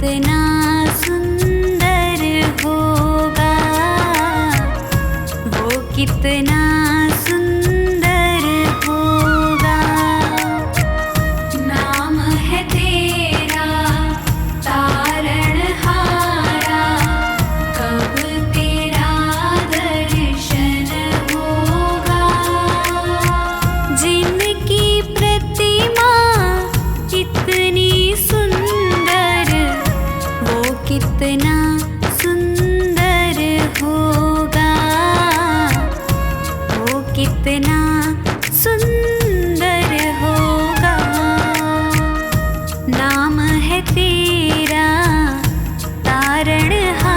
कितना सुंदर होगा, वो कितना सुंदर होगा। नाम है तेरा तारणहारा, कब तेरा दर्शन होगा। जिनकी प्रतिमा कितनी सुंदर, वो कितना सुंदर होगा, वो कितना सुंदर होगा। नाम है तेरा तारणहारा।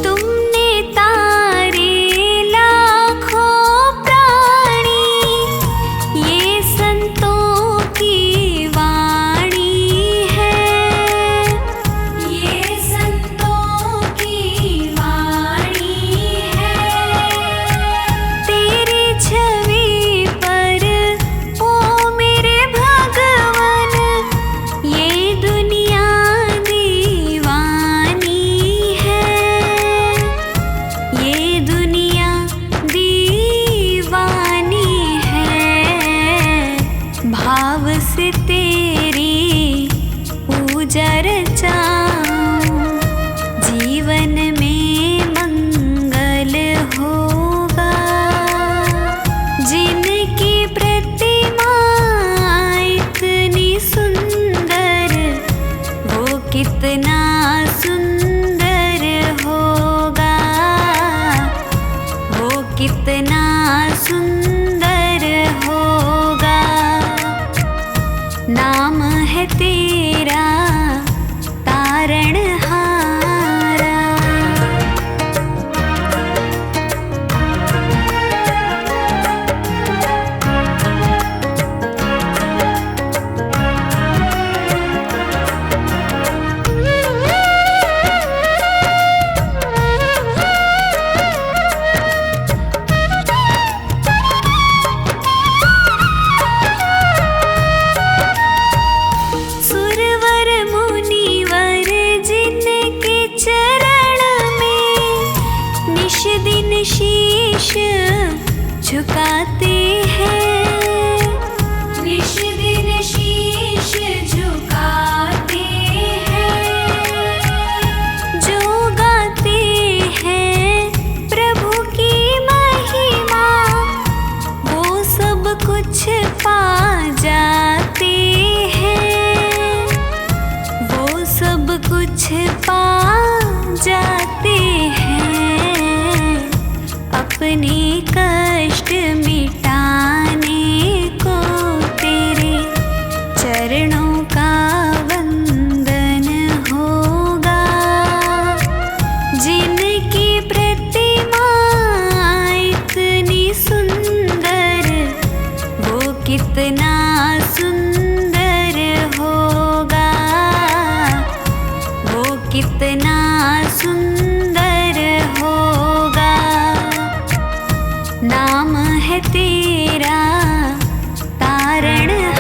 तुमने तारे लाखों प्राणी, ये संतों की वाणी है, ये संतों की वाणी है। तेरी छवि पर ओ मेरे भगवन, ये दुनिया दीवानी है, ये दुनिया दीवानी है। भाव से तेरी पूजा रचाऊं, जीवन में मंगल होगा। जिनकी प्रतिमा इतनी सुंदर, वो कितना सुंदर होगा, वो कितना सुंदर होगा। नाम है तेरा तारणहारा। सुरवर मुनिवर जिनके चरण में निश दिन शीश झुकाते हैं, निश दिन शीश झुकाते हैं। जो गाते हैं प्रभु की महिमा, वो सब कुछ पा जाते हैं, वो सब कुछ पा जाते हैं। अपने कष्ट मिटाने को तेरे चरणों का वंदन होगा। जिनकी प्रतिमा इतनी सुंदर, वो कितना सुंदर होगा, वो कितना सुंदर होगा। नाम है तेरा तारणहारा।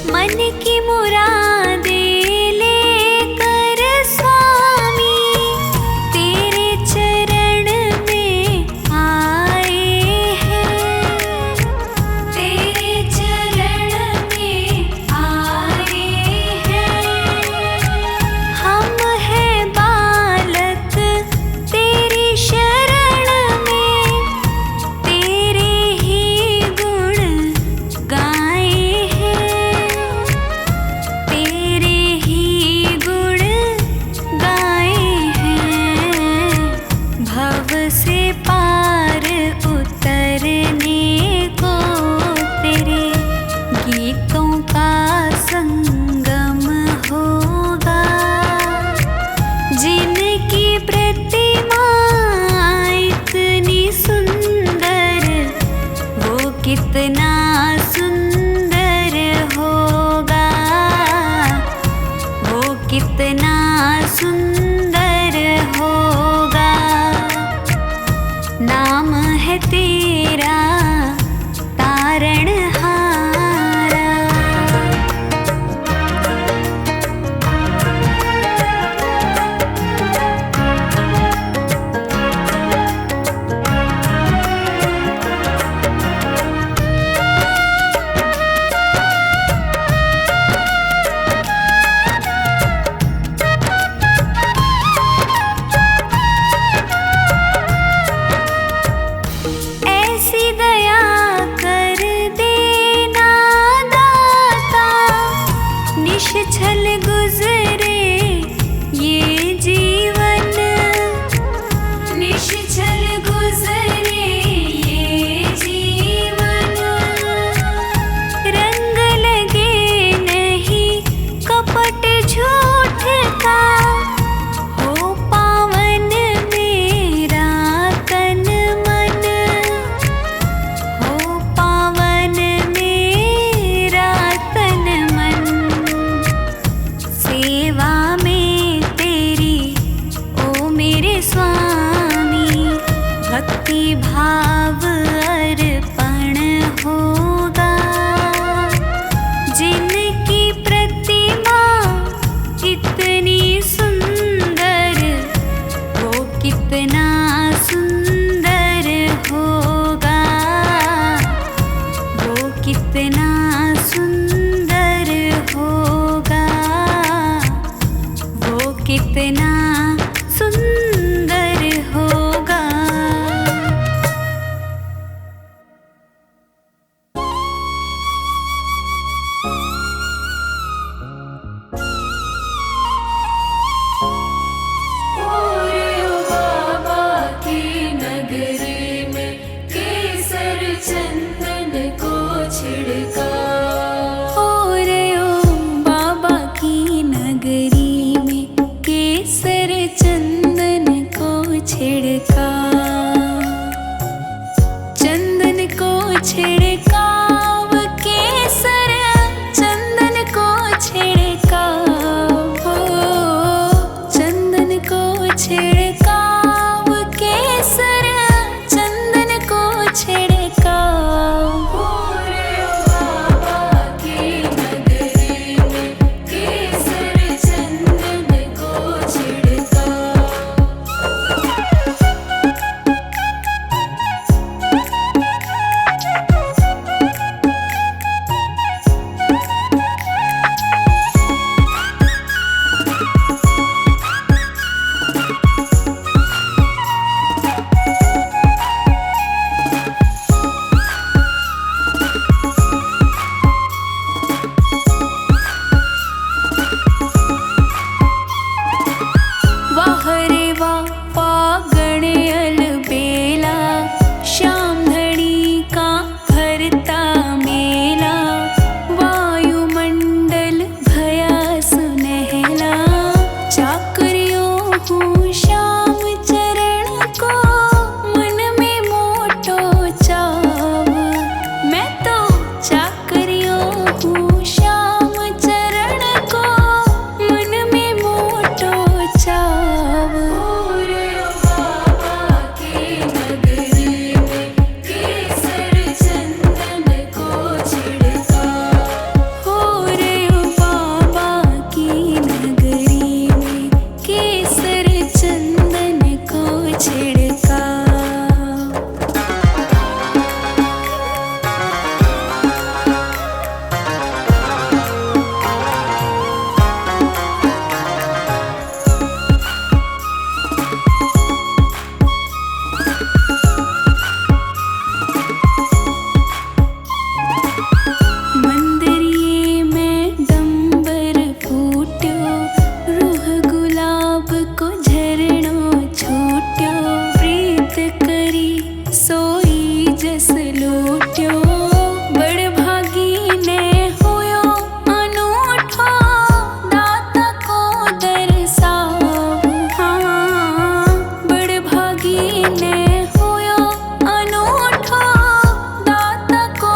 मन की कितना सुंदर होगा, वो कितना सुंदर होगा। नाम है तेरा तारणहारा। ऐसी दया कर देना दाता, निश्छल गुजरे ये जीवन, निश्छल गुजरे ये जीवन। रंग लगे नहीं कपट झूठ का, हो पावन मेरा तन मन, हो पावन मेरा तन मन। सेवा में तेरी ओ मेरे स्वामी, भक्ति भाव अर्पण होगा। जिनकी प्रतिमा इतनी सुंदर, वो कितना सुंदर होगा, वो कितना सुंदर होगा, वो कितना सुंदर होगा। बाबा की नगरी में केसर चंदन को छिड़का। ओ रे ओ बाबा की नगरी में केसर चंदन को छिड़का, चंदन को छिड़का, वो केसर चंदन को छिड़का, हो चंदन को छिड़का, वो केसर चंदन को छिड़का। बाबा की नगरी में केसर चंदन को छिड़का। वाह रे वाह फागण अलबेला, श्याम धड़ी का भरता मेला। वायुमंडल भया सुनहला, चाकरियों हूँ श्याम चरण को, मन में मोटो चाव। मैं तो चाकरियों हूँ श्याम चरण को, मन में मोटो चाव। बाबा की नगरी में केसर चंदन को छिड़का। हो रे ओ बाबा की नगरी में केसर चंदन को छिड़का। मंदिरिये में डंबर फूट्यो, रूह गुलाब को झरणो छूट्यो। प्रीत करी सोई जस लूट्यो, बड़ भागी ने होयो अनूठो, दाता को दर्शाओ। हाँ बड़ भागी ने होयो अनूठो, दाता को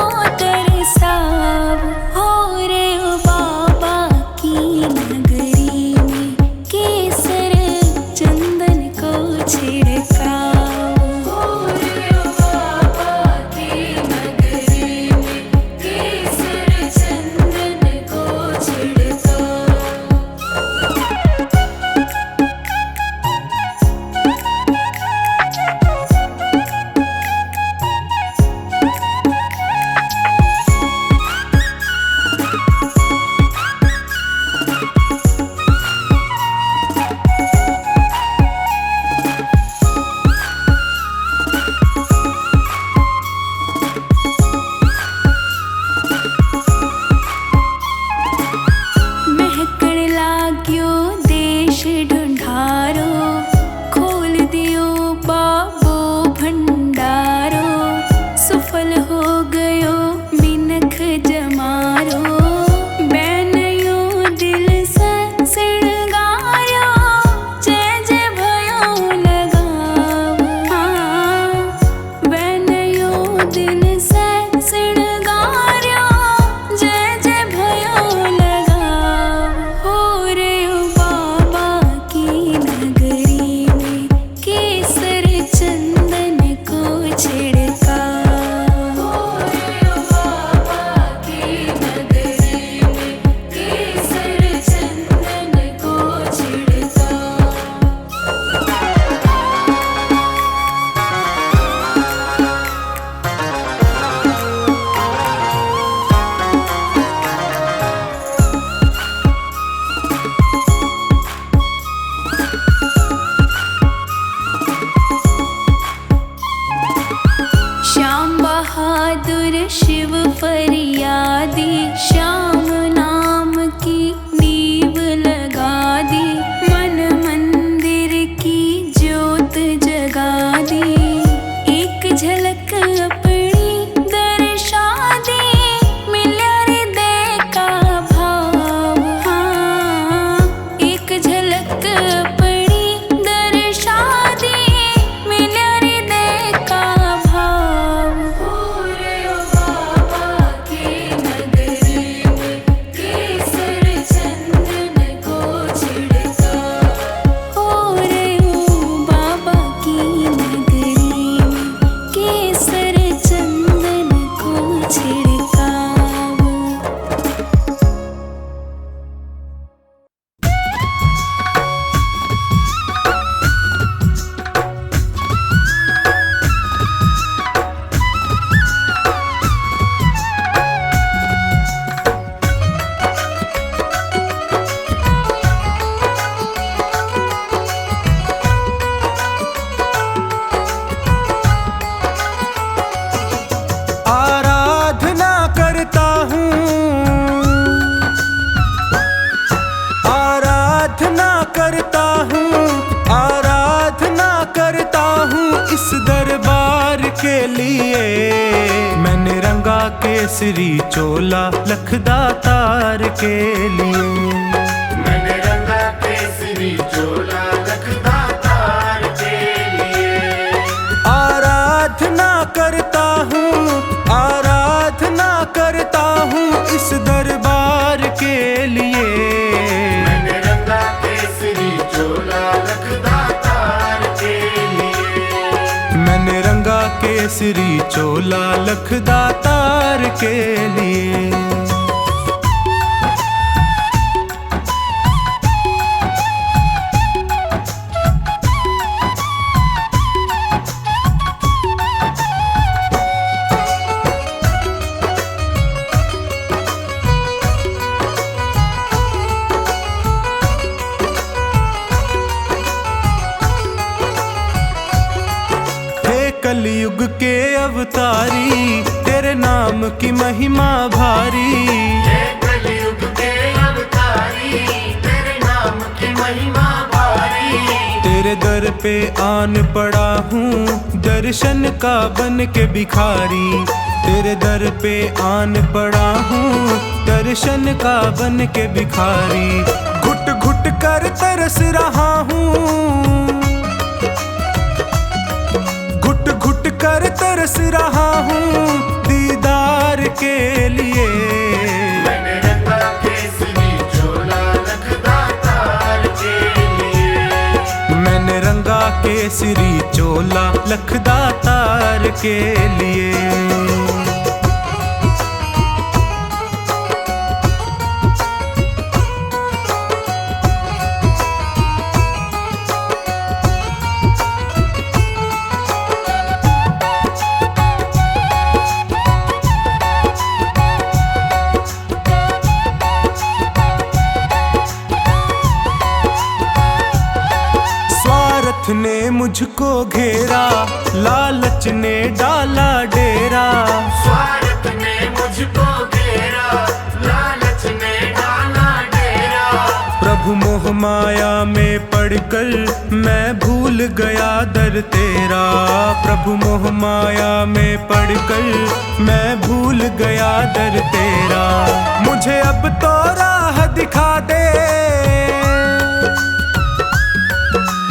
बहादुर शिव फरियादी, श्याम नाम की नींव लगा दी, मन मंदिर की ज्योत जगा दी। एक झलक अपनी दर्शा दी, मिला हृदय का भाव। हाँ, एक झलक अपनी दर्शा दी, मिला हृदय का भाव। पूरे बाबा के नगरी में केसर चंदन को छिड़का। हो रे ओ बाबा की नगरी में केसर चंदन को छिड़काव। आराधना करता हूँ, आराधना करता हूँ, आराधना करता हूँ इस दरबार के लिए। मैंने रंगा केसरी चोला लखदातार के लिए। मैंने रंगा केसरी चोला लखदातार के लिए। आराधना करता हूँ, आराधना करता हूँ इस दरबार के लिए। मैंने रंगा केसरी चोला लखदातार के लिए। मैंने रंगा केसरी चोला लखदातार के लिए। हे कलयुग के अवतारी, तेरे नाम की महिमा भारी। हे कलयुग के अवतारी, तेरे नाम की महिमा भारी। तेरे दर पे आन पड़ा हूँ, दर्शन का बन के भिखारी। तेरे दर पे आन पड़ा हूँ, दर्शन का बन के भिखारी। घुट घुट कर तरस रहा हूँ, घुट घुट कर तरस रहा हूँ दीदार के लिए। मैंने रंगा केसरी चोला लखदातार के लिए। मैंने रंगा केसरी चोला लखदातार के लिए। स्वार्थ ने मुझको घेरा, लालच ने डाला डेरा। स्वार्थ ने मुझको घेरा, लालच ने डाला डेरा। प्रभु मोह माया में पड़कर मैं भूल गया दर तेरा। प्रभु मोह माया में पड़कर मैं भूल गया दर तेरा। मुझे अब तो राह दिखा दे,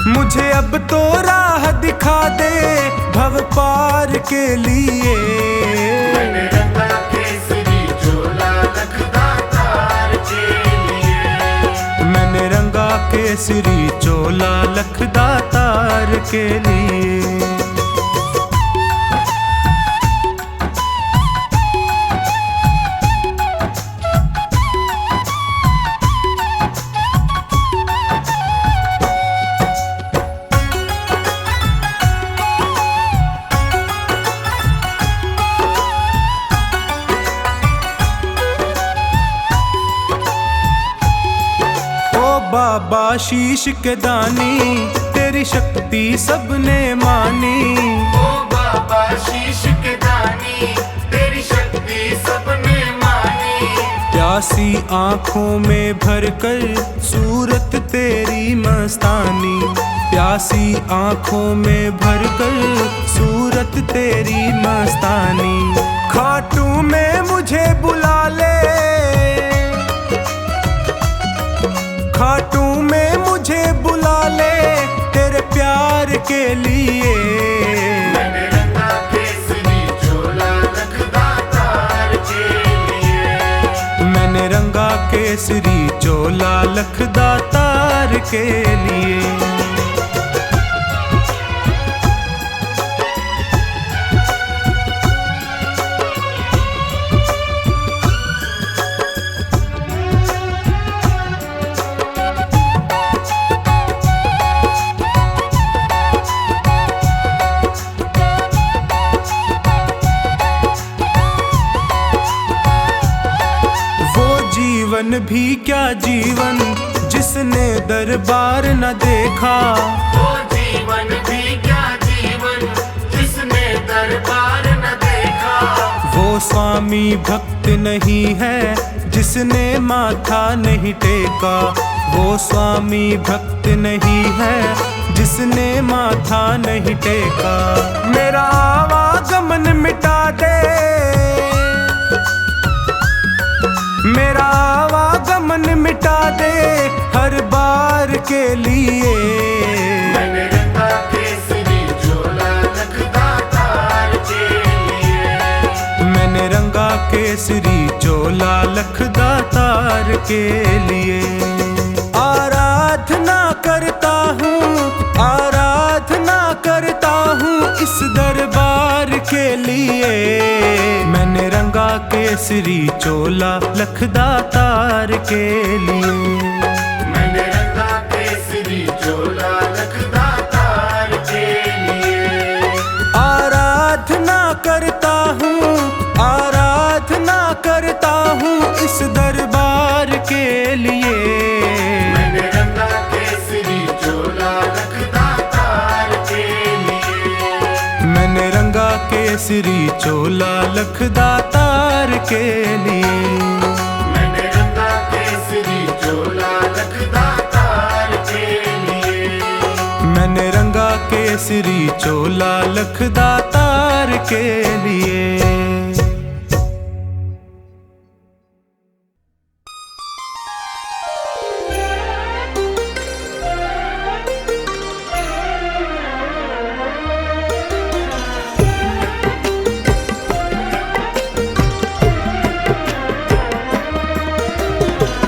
मुझे अब तो राह दिखा दे भव पार के लिए। मैंने रंगा केसरी चोला लखदातार के लिए। मैंने रंगा केसरी चोला लखदातार के लिए। बाबा शीश के दानी, तेरी शक्ति सबने मानी। ओ बाबा शीश के दानी, तेरी प्यासी आँखों में भरकर सूरत तेरी मस्तानी, प्यासी आँखों में भरकर सूरत तेरी मस्तानी। खाटू में मुझे बुला ले, खाटू में मुझे बुला ले तेरे प्यार के लिए। मैंने रंगा केसरी चोला लखदातार के लिए, मैंने रंगा केसरी चोला लखदातार के लिए। जीवन भी क्या जीवन जिसने दरबार न देखा, वो जीवन भी क्या जीवन जिसने दरबार न देखा। वो स्वामी भक्त नहीं है जिसने माथा नहीं टेका, वो स्वामी भक्त नहीं है जिसने माथा नहीं टेका। मेरा आवागमन मिटा दे, मेरा आवागमन मिटा दे हर बार के लिए। मैंने रंगा केसरी चोला लखदातार के लिए, मैंने रंगा केसरी चोला लखदातार के लिए। आराधना करता हूँ, आराधना करता हूँ इस दरबार के लिए। मैंने रंगा केसरी चोला लखदातार के लिए। मैंने रंगा केसरी चोला लखदातार के लिए। आराधना करता हूँ, आराधना करता हूँ इस दरबार के लिए। मैंने रंगा केसरी चोला लखदातार के लिए, मैंने रंगा केसरी चोला लखदातार के लिए। मैंने रंगा केसरी चोला लखदातार के लिए, मैंने रंगा केसरी चोला लखदातार के लिए।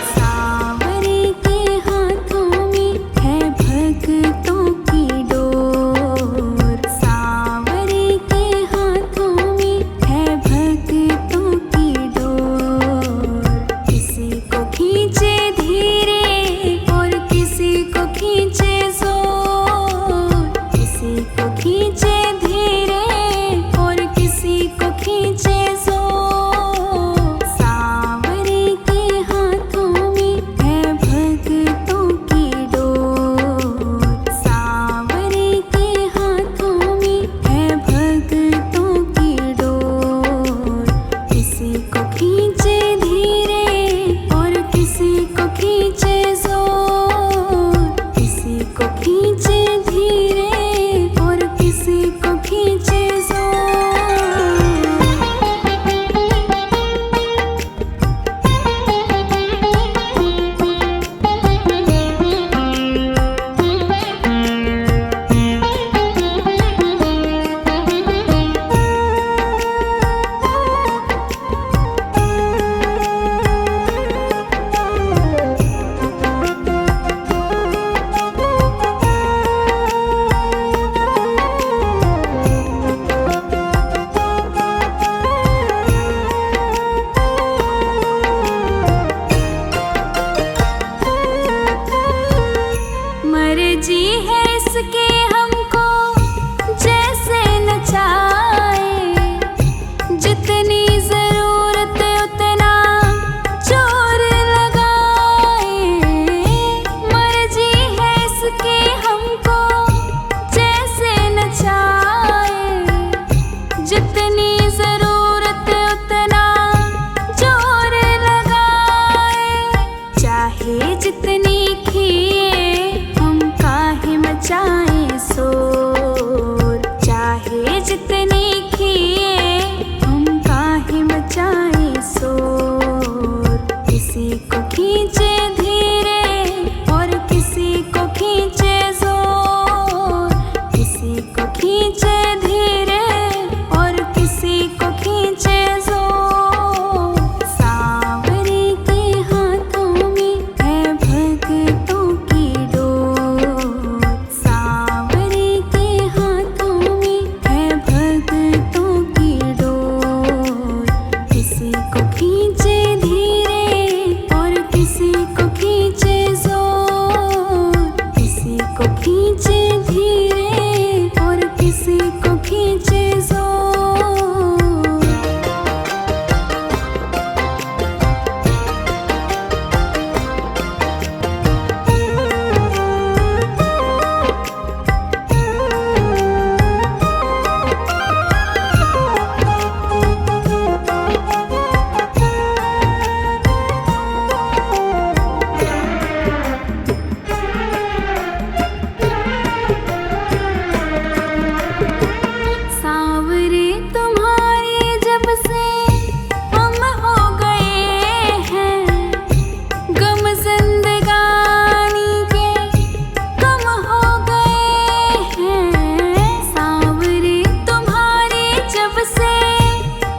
सावरे के हाथों में है भक्तों की डोर, सावरे के हाथों में है भक्तों की डोर। किसी को खींचे धीरे और किसी को खींचे जोर, किसी को खींचे धीरे और किसी को खींचे जोर। सावरे के हाथों में है भक्तों की डोर, सावरे के हाथों में है भक्तों की डोर। किसी को खींचे धीरे और किसी को खींचे जोर, किसी को खींचे धीरे और किसी को खींचे मर्जी है इसके हमको जैसे नचाए, जितनी जरूरत उतना जोर लगाए। मर्जी है इसके हमको जैसे नचाए, जितनी जरूरत उतना जोर लगाए। मचाए शोर। किसी को खींचे धीरे और किसी को खींचे जोर। किसी को खींचे धीरे और किसी को खींचे जोर। सांवरे के हाथों में है भक्तों की डोर। सांवरे के हाथों में है भक्तों की डोर। किसी को खींचे धीरे और किसी को खींचे जोर। किसी को खींचे धीरे और किसी को खींचे जोर। सांवरे तुम्हारे जब से हम हो गए हैं। गम जिंदगानी के कम हो गए हैं। सांवरे तुम्हारे जब से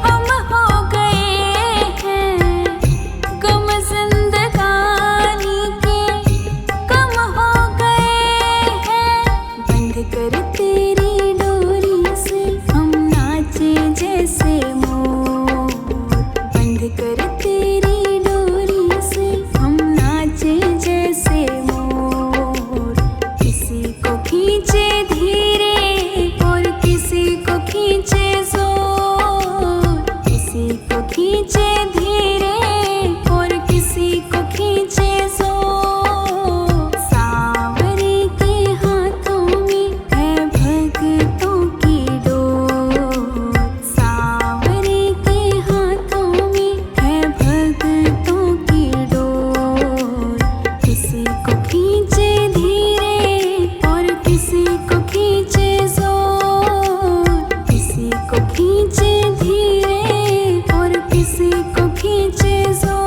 हम हो गए हैं। गम जिंदगानी के कम हो गए हैं। बंद कर तेरी डोरी से हम नाचे जैसे मोर। बंद कर तेरी डोरी से हम नाचे जैसे मोर। किसी को खींचे धीरे और किसी को खींचे जोर। किसी को खींचे धीरे और किसी को खींचे जोर। सांवरे के हाथों में है भक्तों की डोर। सांवरे के हाथों में है भक्तों की डोर। किसी को खींचे धीरे और किसी को खींचे जोर। किसी को खींचे धीरे और किसी को खींचे जोर।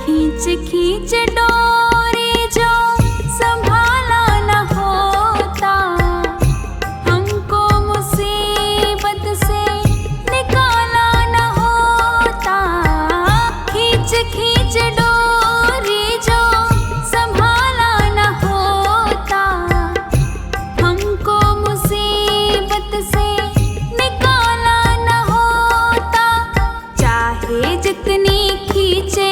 खींच खींच डोरी जो संभाला न होता। हमको मुसीबत से निकाला न होता। खींच खींच डोरी जो संभाला न होता। हमको मुसीबत से निकाला न होता। चाहे जितनी खींचे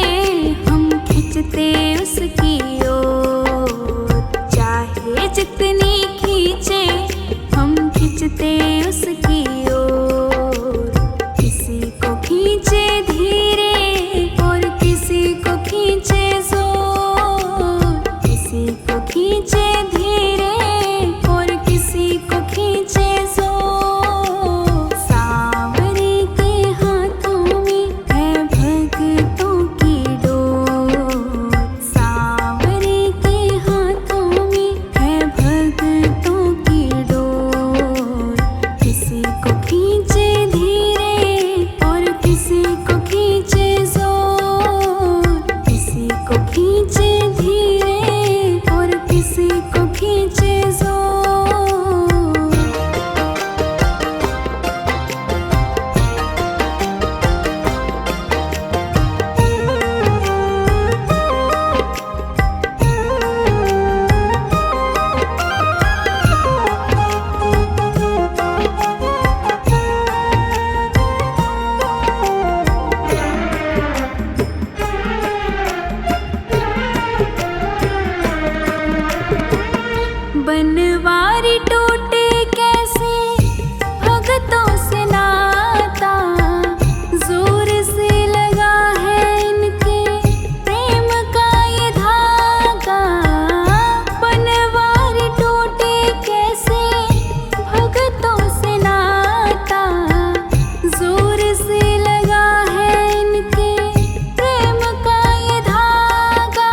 हम खींचते उसकी ओर। चाहे जितनी खींचे हम खींचते उसकी ओर। किसी को खींचे धीरे और किसी को खींचे जोर। किसी को खींचे धीरे और किसी को खींचे जोर। सांवरे के हाथों में है भक्तों की डोर। सांवरे के हाथों में है भक्तों की डोर। किसी बनवारी टूटे कैसे भगतों से नाता, जोर से लगा है इनके प्रेम का ये धागा। बनवारी टूटे कैसे भगतों से नाता, जोर से लगा है इनके प्रेम का ये धागा।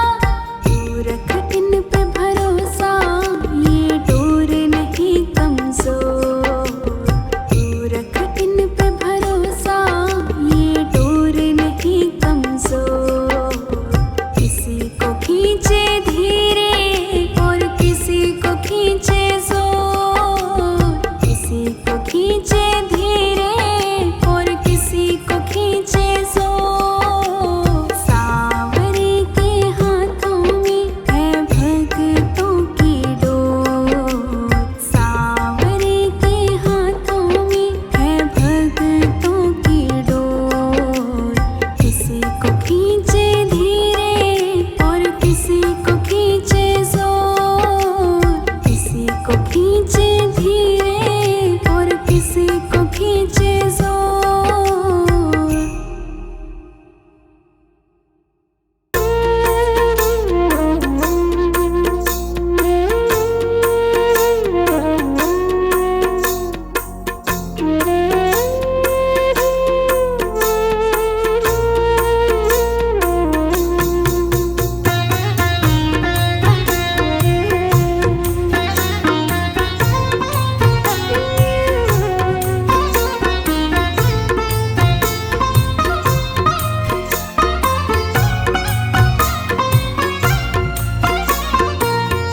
तू रख इन पे भरोसा, ये डोर नहीं कमजोर। तू रख इन पे भरोसा, ये डोर नहीं कमजोर। किसी को खींचे धीरे और किसी को खींचे जोर। किसी को खींचे धीरे और किसी को खींचे जोर। सावरे के हाथों में है भगतों की डोर। सावरे के हाथों में है भगतों की डोर। किसी को खींचे धीरे और किसी को खींचे जोर। किसी को खींचे धीरे और किसी को खींचे जोर।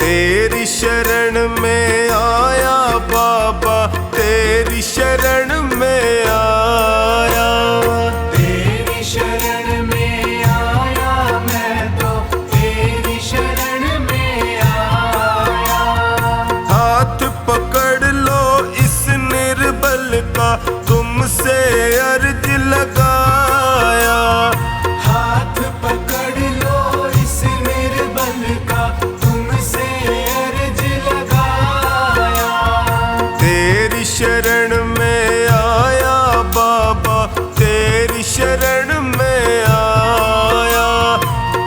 तेरी शरण में आया बाबा, तेरी शरण में आया। तेरी शरण में आया मैं तो, तेरी शरण में आया। हाथ पकड़ लो इस निर्बल का, तुमसे अर्ज लगाया। हाथ पकड़ लो इस निर्बल का, तुमसे अर्ज लगाया। तेरी शरण में आया बाबा, तेरी शरण में आया।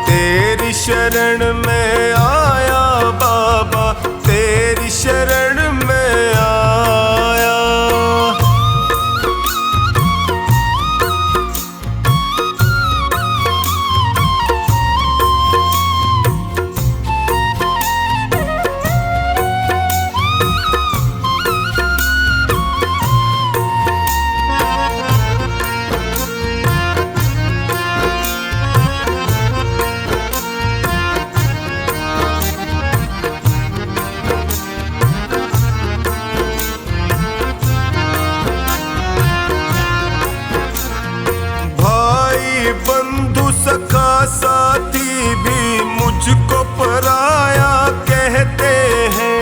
तेरी शरण में आया बाबा, तेरी शरण में आया। भाई बंधु सखा साथी भी मुझको पराया कहते हैं।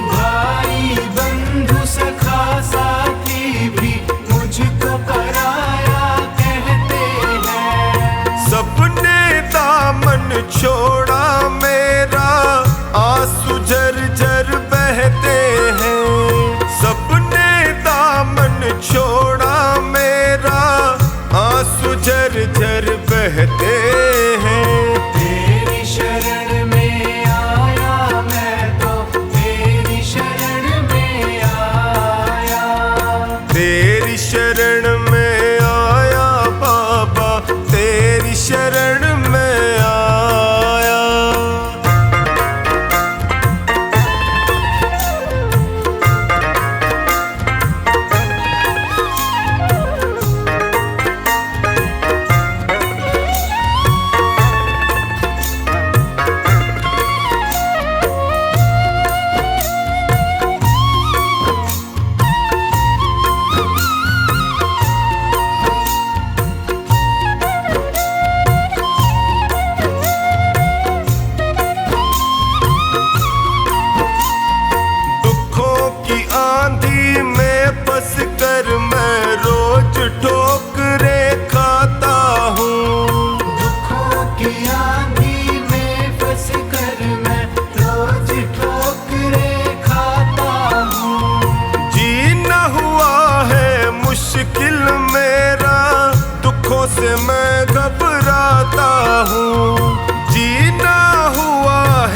भाई बंधु सखा साथी भी मुझको पराया कहते हैं। सबने दामन छोड़ा मेरा, आंसू झरझर बहते हैं। सबने दामन छोड़ा मेरा, आंसू झरझर बहते हैं। तेरी शरण में आया मैं तो, तेरी शरण में आया। तेरी शरण में आया बाबा, तेरी शरण में आया।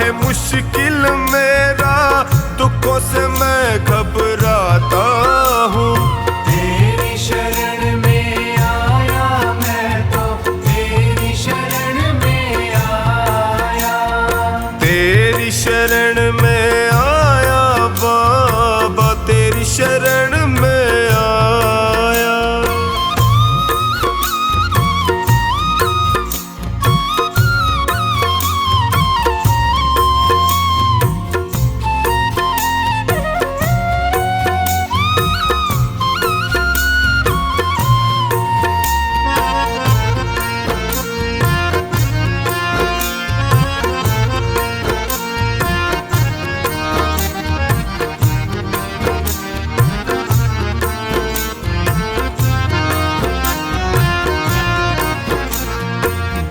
है मुश्किल मेरा, दुखों से मैं घबराता हूँ। तेरी शरण में आया मैं तो, तेरी शरण में आया। तेरी शरण में आया बाबा, तेरी शरण में आया।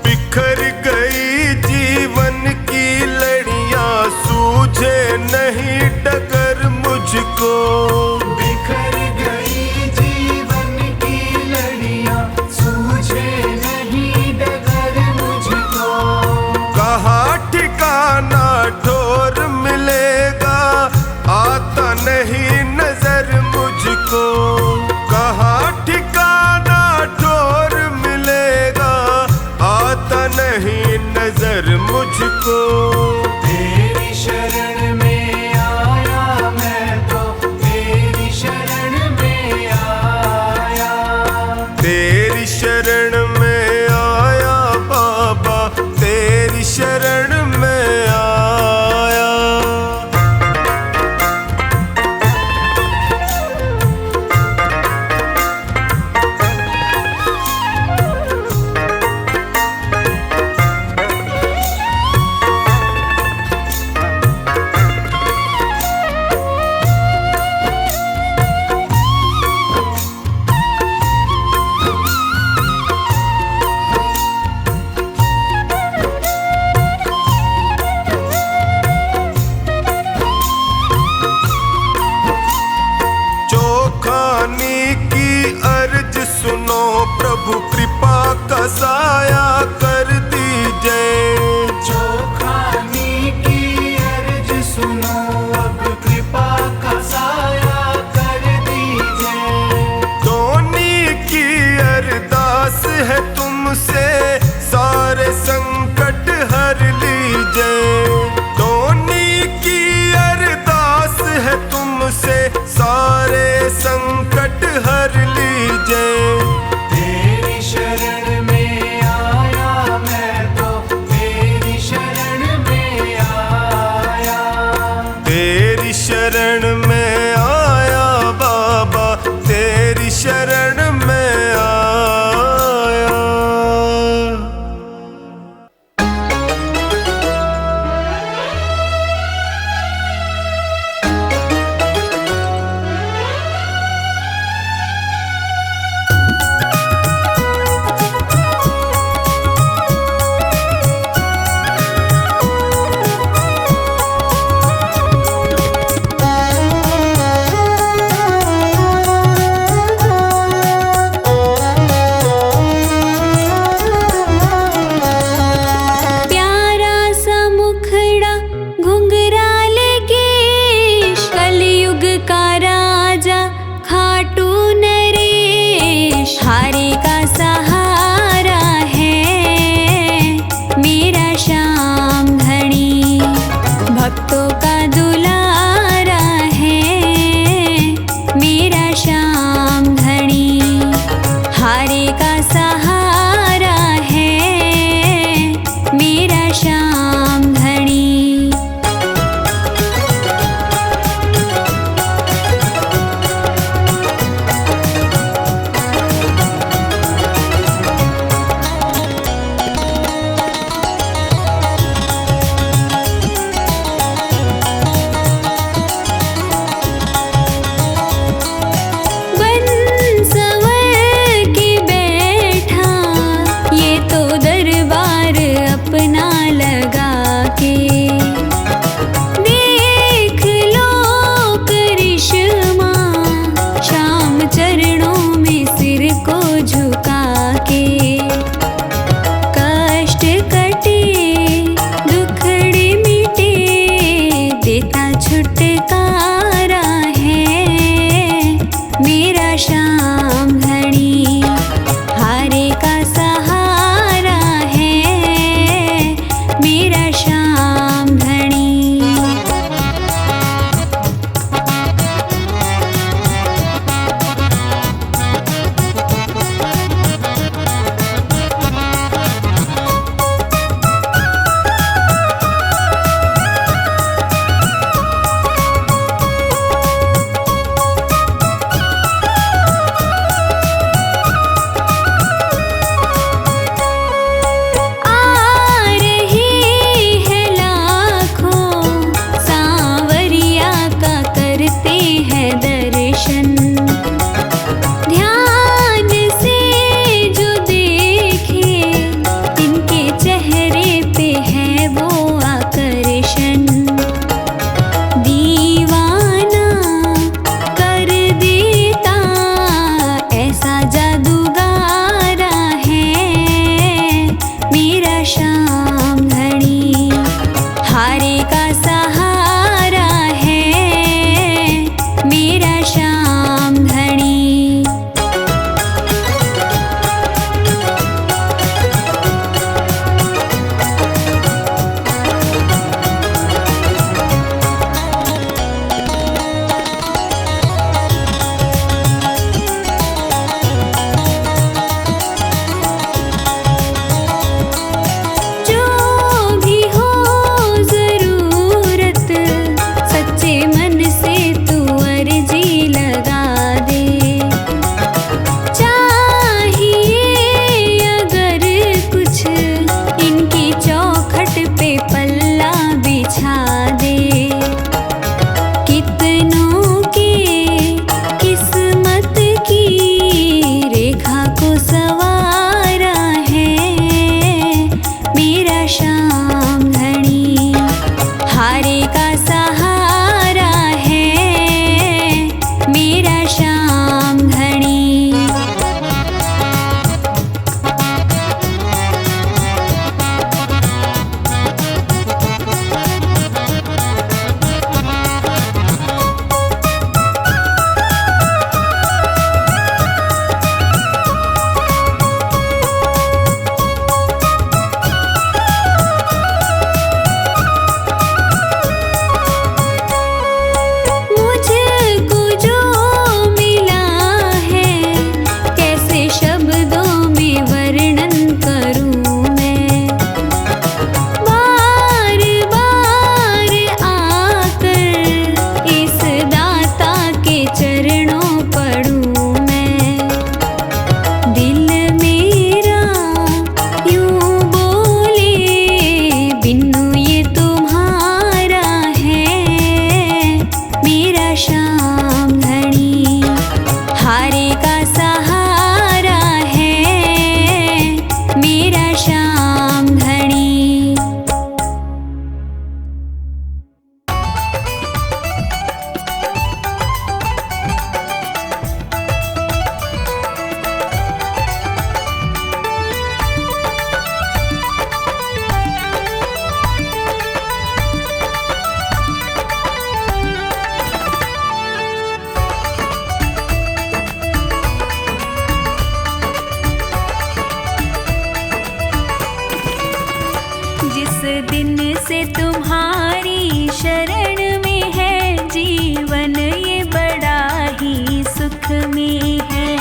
बिखर गई जीवन की लड़ियां, सूझे नहीं डगर मुझको। बिखर गई जीवन की लड़ियां, सूझे नहीं डगर मुझको। कहाँ ठिकाना ठोर मिलेगा, आता नहीं नजर मुझको। कहाँ ठिकाना ठोर मिलेगा, आता नहीं नजर मुझको। तेरी शरण में आया मैं तो, तेरी शरण में आया। तेरी शरण में आया बाबा, तेरी शरण में आया। चौखानी की अर्ज सुनो प्रभु, कृपा का साया कर दीजिए। चौखानी की अर्ज सुनो, अब कृपा का साया कर दीजिए। धोनी की अरदास है तुमसे, सारे संकट हर लीजिए। धोनी की अरदास है तुमसे, सारे संकट हर लीजिए। तेरी शरण में आया मैं तो, तेरी शरण में आया। तेरी शरण में आया बाबा, तेरी शरण में आया। हारे का सहारा है मेरा श्याम धनी। मुझको जो मिला है कैसे शब्दों में वर्णन करूं मैं। बार बार आकर इस दाता के चरणों पड़ूं मैं। दिल मेरा यूं बोले बिन्नू ये तुम्हारा है मेरा श्याम धनी। हारे का सहारा है मेरा श्याम धनी। जिस दिन से तुम्हारी शरण में है जीवन ये बड़ा ही सुख में है।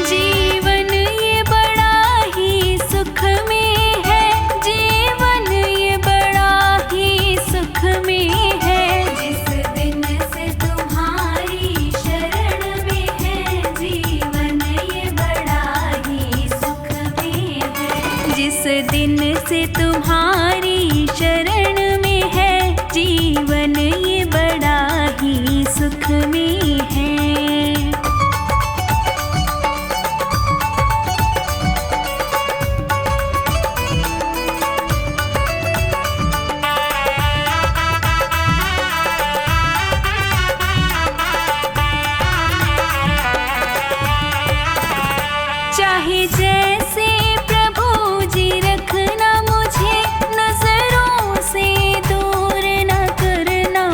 जीवन ये बड़ा ही सुख में है। जीवन ये बड़ा ही सुख में है। जिस दिन से तुम्हारी शरण में है जीवन ये बड़ा ही सुख में है। जिस दिन से तुम्हारी शरण में है जीवन ये बड़ा ही सुख में है। चाहे जैसे प्रभु जी रखना मुझे नजरों से दूर न करना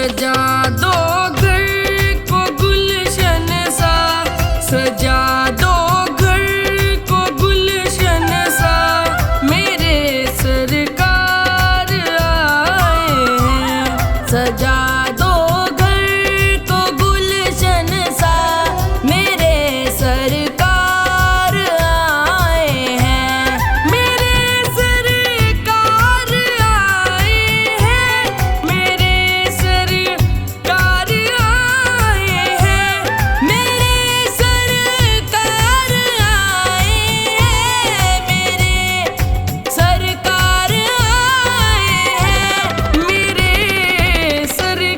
सजा दो घर को गुलशन सा, सजा दो घर को गुलशन सा, मेरे सरकार आए हैं। सजा दो घर को गुलशन सा, मेरे सरकार आए हैं। मेरे सरकार आए हैं, मेरे सरकार आए हैं, मेरे सरकार आए हैं, मेरे सरकार आए हैं, मेरे सरकार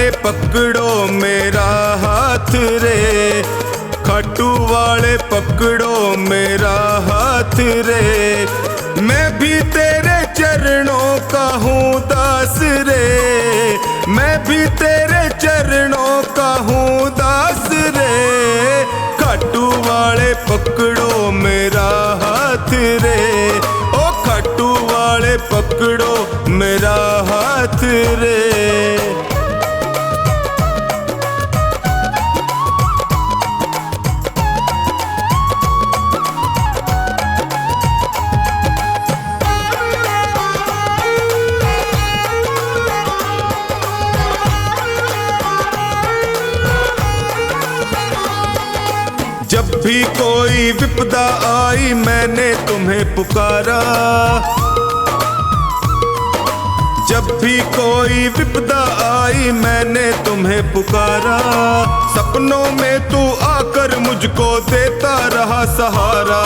वाले पकड़ो मेरा हाथ रे, खाटू वाले पकड़ो मेरा हाथ रे। मैं भी तेरे चरणों का हूँ दास रे, मैं भी तेरे चरणों का हूँ दास रे। खाटू वाले पकड़ो मेरा हाथ रे, ओ खाटू वाले पकड़ो मेरा हाथ रे। जब भी कोई विपदा आई मैंने तुम्हें पुकारा, जब भी कोई विपदा आई मैंने तुम्हें पुकारा। सपनों में तू आकर मुझको देता रहा सहारा,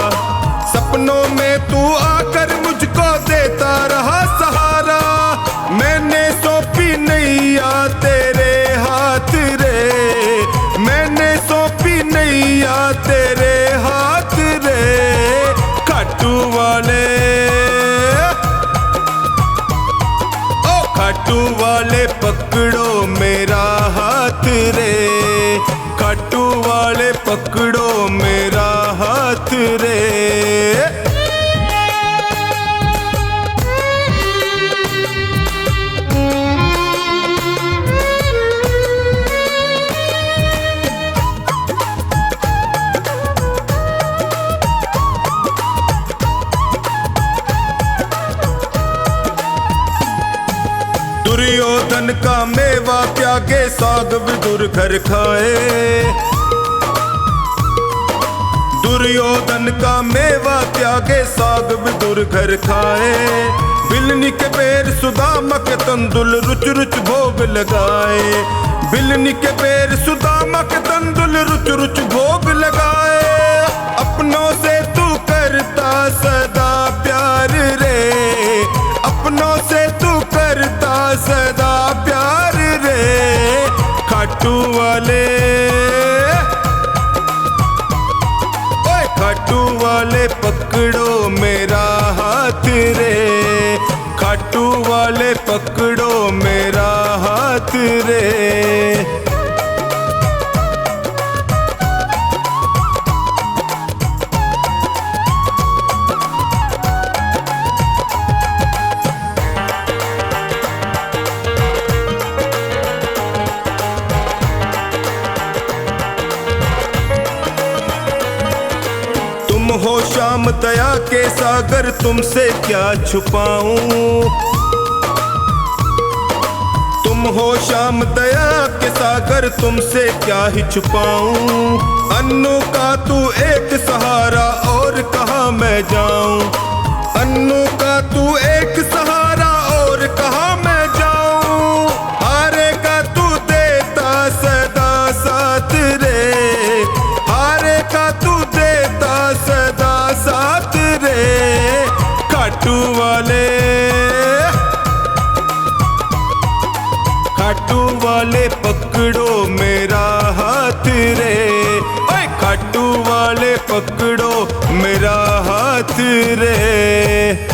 सपनों में तू आकर मुझको देता रहा सहारा। मैंने सौंपी नैया तेरे हाथ रे, मैंने सौंपी नैया तेरे हाथ रे। खाटू वाले, ओ खाटू वाले पकड़ो मेरा हाथ रे, खाटू वाले पकड़ो मेरा हाथ रे। दुर्योधन का मेवा त्यागे साग विदुर घर खाए, दुर्योधन का मेवा त्यागे साग विदुर घर खाए। बिलनी के बेर सुदामा के तंदुल रुच रुच भोग लगाए, बिलनी के बेर सुदामा के तंदुल रुच रुच भोग लगाए। अपनों से तू करता सदा प्यार रे, अपनों से तू करता सदा प्यार रे। खाटू वाले, ओए खाटू वाले पकड़ो मेरा हाथ रे, खाटू वाले पकड़ो मेरा हाथ रे। तुम हो श्याम दया के सागर, तुमसे क्या छुपाऊं। तुम हो श्याम दया के सागर, तुमसे क्या ही छुपाऊं। अन्नू का तू एक सहारा और कहाँ मैं जाऊं, अन्नू का तू एक सहारा और कहाँ मैं जाऊं। हारे का तू देता सदा साथ रे, हारे का तू देता सदा साथ रे। खाटू वाले, खाटू वाले पकड़ो मेरा हाथ रे, ओए खाटू वाले पकड़ो मेरा हाथ रे।